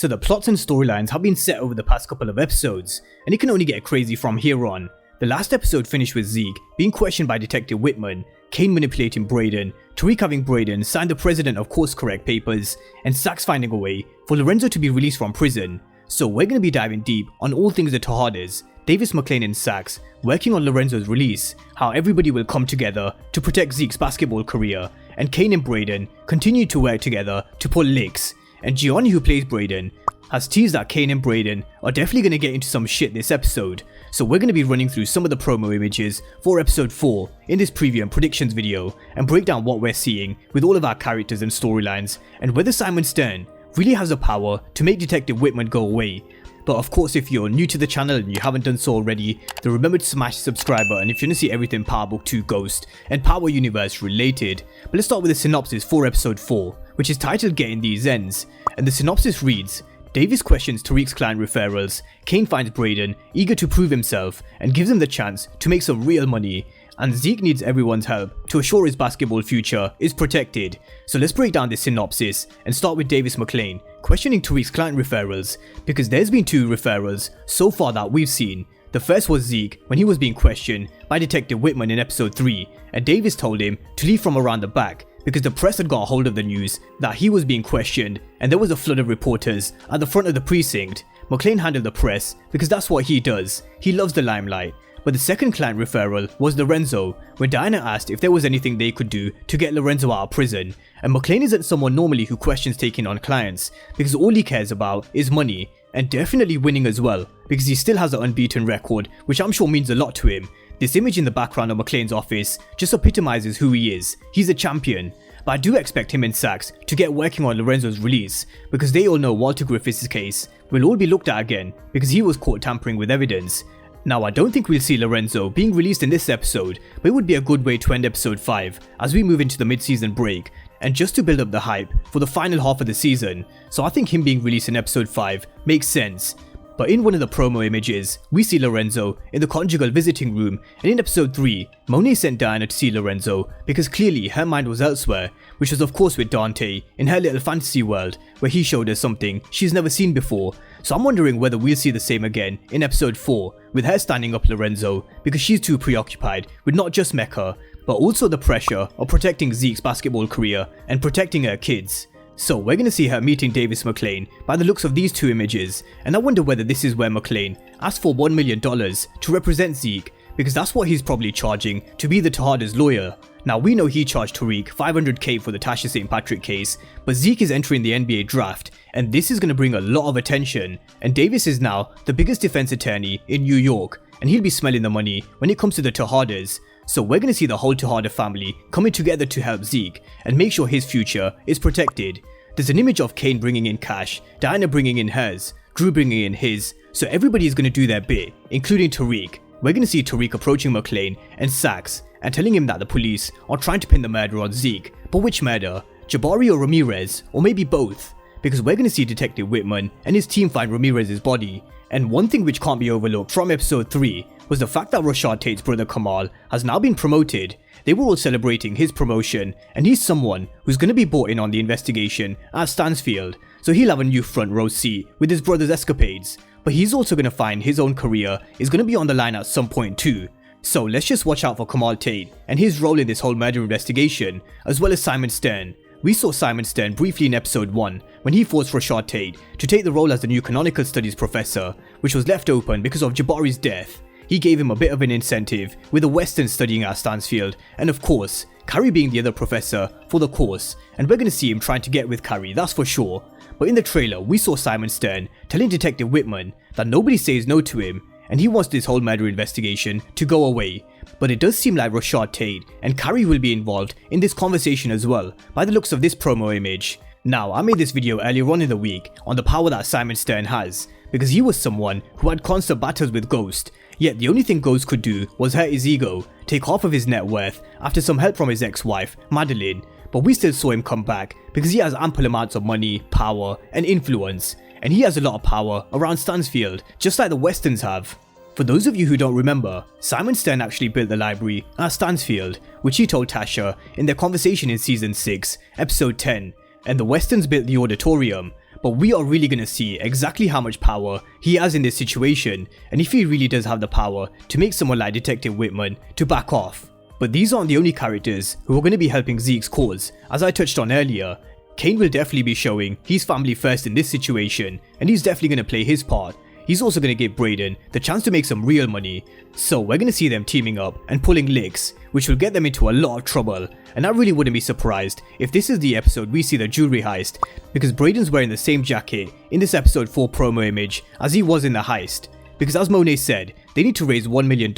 So the plots and storylines have been set over the past couple of episodes, and it can only get crazy from here on. The last episode finished with Zeke being questioned by Detective Whitman, Kane manipulating Braden, Tariq having Braden sign the President of Course Correct papers, and Saxe finding a way for Lorenzo to be released from prison. So we're going to be diving deep on all things the Tejadas, Davis, Maclean and Saxe working on Lorenzo's release, how everybody will come together to protect Zeke's basketball career, and Kane and Braden continue to work together to pull licks, and Gianni, who plays Braden, has teased that Kane and Braden are definitely going to get into some shit this episode. So we're going to be running through some of the promo images for episode 4 in this preview and predictions video, and break down what we're seeing with all of our characters and storylines, and whether Simon Stern really has the power to make Detective Whitman go away. But of course, if you're new to the channel and you haven't done so already, then remember to smash the subscribe button if you want to see everything Power Book 2 Ghost and Power Universe related. But let's start with the synopsis for episode 4, which is titled Getting These Ends, and the synopsis reads: Davis questions Tariq's client referrals, Kane finds Braden eager to prove himself and gives him the chance to make some real money, and Zeke needs everyone's help to assure his basketball future is protected. So let's break down this synopsis and start with Davis Maclean questioning Tariq's client referrals, because there's been 2 referrals so far that we've seen. The first was Zeke when he was being questioned by Detective Whitman in episode 3, and Davis told him to leave from around the back because the press had got a hold of the news that he was being questioned and there was a flood of reporters at the front of the precinct. Maclean handled the press because that's what he does, he loves the limelight. But the second client referral was Lorenzo, when Diana asked if there was anything they could do to get Lorenzo out of prison, and Maclean isn't someone normally who questions taking on clients, because all he cares about is money, and definitely winning as well, because he still has an unbeaten record, which I'm sure means a lot to him. This image in the background of Maclean's office just epitomizes who he is. He's a champion. But I do expect him and Saxe to get working on Lorenzo's release, because they all know Walter Griffith's case will all be looked at again because he was caught tampering with evidence. Now I don't think we'll see Lorenzo being released in this episode, but it would be a good way to end episode 5 as we move into the mid-season break, and just to build up the hype for the final half of the season. So I think him being released in episode 5 makes sense. But in one of the promo images, we see Lorenzo in the conjugal visiting room, and in episode 3, Monet sent Diana to see Lorenzo because clearly her mind was elsewhere, which was of course with Dante in her little fantasy world where he showed her something she's never seen before. So I'm wondering whether we'll see the same again in episode 4 with her standing up Lorenzo because she's too preoccupied with not just Mecca, but also the pressure of protecting Zeke's basketball career and protecting her kids. So we're going to see her meeting Davis Maclean by the looks of these 2 images, and I wonder whether this is where Maclean asked for $1 million to represent Zeke, because that's what he's probably charging to be the Tejada's lawyer. Now we know he charged Tariq $500k for the Tasha St. Patrick case, but Zeke is entering the NBA draft, and this is going to bring a lot of attention, and Davis is now the biggest defense attorney in New York, and he'll be smelling the money when it comes to the Tejadas. So we're going to see the whole Tejada family coming together to help Zeke and make sure his future is protected. There's an image of Kane bringing in cash, Diana bringing in hers, Dru bringing in his, so everybody is going to do their bit, including Tariq. We're going to see Tariq approaching Maclean and Saxe and telling him that the police are trying to pin the murder on Zeke. But which murder? Jabari or Ramirez? Or maybe both? Because we're going to see Detective Whitman and his team find Ramirez's body. And one thing which can't be overlooked from episode 3 was the fact that Rashad Tate's brother Kamal has now been promoted. They were all celebrating his promotion, and he's someone who's going to be brought in on the investigation at Stansfield, so he'll have a new front row seat with his brother's escapades. But he's also going to find his own career is going to be on the line at some point too. So let's just watch out for Kamal Tate and his role in this whole murder investigation, as well as Simon Stern. We saw Simon Stern briefly in episode 1 when he forced Rashad Tate to take the role as the new canonical studies professor, which was left open because of Jabari's death. He gave him a bit of an incentive with the Western studying at Stansfield, and of course, Carrie being the other professor for the course, and we're going to see him trying to get with Carrie, that's for sure. But in the trailer, we saw Simon Stern telling Detective Whitman that nobody says no to him, and he wants this whole murder investigation to go away. But it does seem like Rashad Tate and Carrie will be involved in this conversation as well, by the looks of this promo image. Now, I made this video earlier on in the week on the power that Simon Stern has, because he was someone who had constant battles with Ghost, yet the only thing Ghost could do was hurt his ego, take half of his net worth after some help from his ex-wife, Madeline, but we still saw him come back because he has ample amounts of money, power and influence, and he has a lot of power around Stansfield, just like the Westerns have. For those of you who don't remember, Simon Stern actually built the library at Stansfield, which he told Tasha in their conversation in season 6, episode 10, and the Westerns built the auditorium, but we are really gonna see exactly how much power he has in this situation, and if he really does have the power to make someone like Detective Whitman to back off. But these aren't the only characters who are going to be helping Zeke's cause. As I touched on earlier, Kane will definitely be showing he's family first in this situation, and he's definitely going to play his part. He's also going to give Brayden the chance to make some real money, so we're going to see them teaming up and pulling licks, which will get them into a lot of trouble. And I really wouldn't be surprised if this is the episode we see the jewelry heist, because Brayden's wearing the same jacket in this episode 4 promo image as he was in the heist. Because as Monet said, they need to raise $1 million,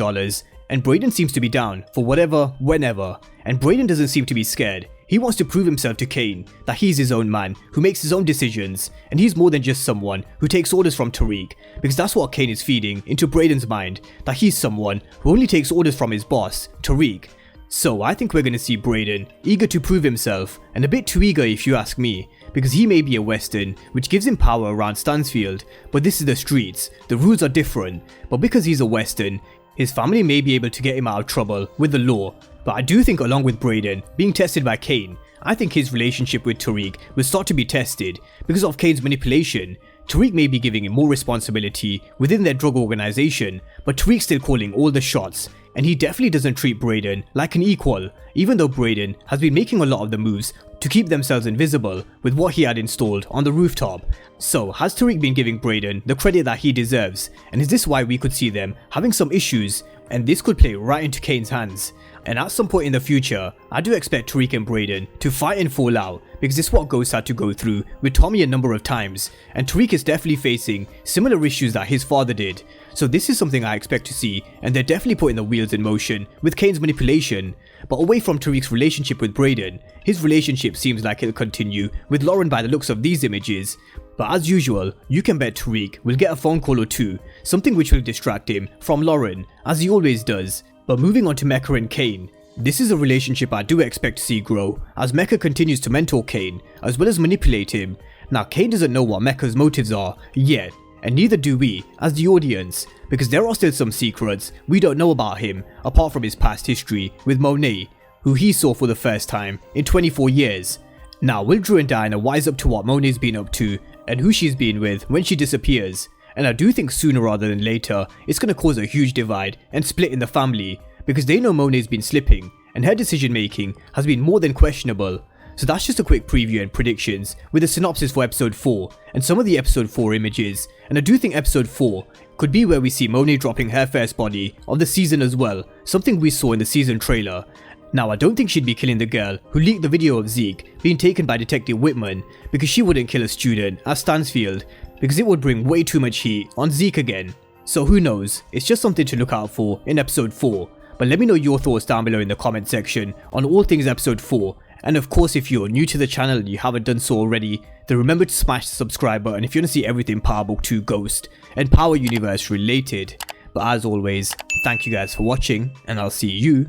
and Brayden seems to be down for whatever, whenever, and Brayden doesn't seem to be scared. He wants to prove himself to Kane that he's his own man who makes his own decisions, and he's more than just someone who takes orders from Tariq, because that's what Kane is feeding into Brayden's mind, that he's someone who only takes orders from his boss, Tariq. So I think we're going to see Brayden eager to prove himself, and a bit too eager if you ask me, because he may be a Western, which gives him power around Stansfield, but this is the streets, the rules are different, but because he's a Western, his family may be able to get him out of trouble with the law. But I do think along with Brayden being tested by Kane, I think his relationship with Tariq will start to be tested because of Kane's manipulation. Tariq may be giving him more responsibility within their drug organization, but Tariq's still calling all the shots, and he definitely doesn't treat Brayden like an equal, even though Brayden has been making a lot of the moves to keep themselves invisible with what he had installed on the rooftop. So has Tariq been giving Brayden the credit that he deserves, and is this why we could see them having some issues, and this could play right into Kane's hands? And at some point in the future, I do expect Tariq and Brayden to fight and fall out, because this is what Ghost had to go through with Tommy a number of times, and Tariq is definitely facing similar issues that his father did. So this is something I expect to see, and they're definitely putting the wheels in motion with Kane's manipulation. But away from Tariq's relationship with Brayden, his relationship seems like it'll continue with Lauren by the looks of these images. But as usual, you can bet Tariq will get a phone call or two, something which will distract him from Lauren, as he always does. But moving on to Mecca and Kane, this is a relationship I do expect to see grow, as Mecca continues to mentor Kane, as well as manipulate him. Now Kane doesn't know what Mecca's motives are yet, and neither do we as the audience, because there are still some secrets we don't know about him, apart from his past history with Monet, who he saw for the first time in 24 years. Now will Dru and Diana wise up to what Monet's been up to, and who she's been with when she disappears? And I do think sooner rather than later, it's going to cause a huge divide and split in the family, because they know Monet's been slipping, and her decision making has been more than questionable. So that's just a quick preview and predictions with a synopsis for episode 4 and some of the episode 4 images, and I do think episode 4 could be where we see Monet dropping her first body of the season as well, something we saw in the season trailer. Now I don't think she'd be killing the girl who leaked the video of Zeke being taken by Detective Whitman, because she wouldn't kill a student at Stansfield, because it would bring way too much heat on Zeke again. So who knows, it's just something to look out for in episode 4. But let me know your thoughts down below in the comment section on all things episode 4. And of course, if you're new to the channel and you haven't done so already, then remember to smash the subscribe button if you want to see everything Power Book 2 Ghost and Power Universe related. But as always, thank you guys for watching, and I'll see you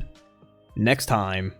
next time.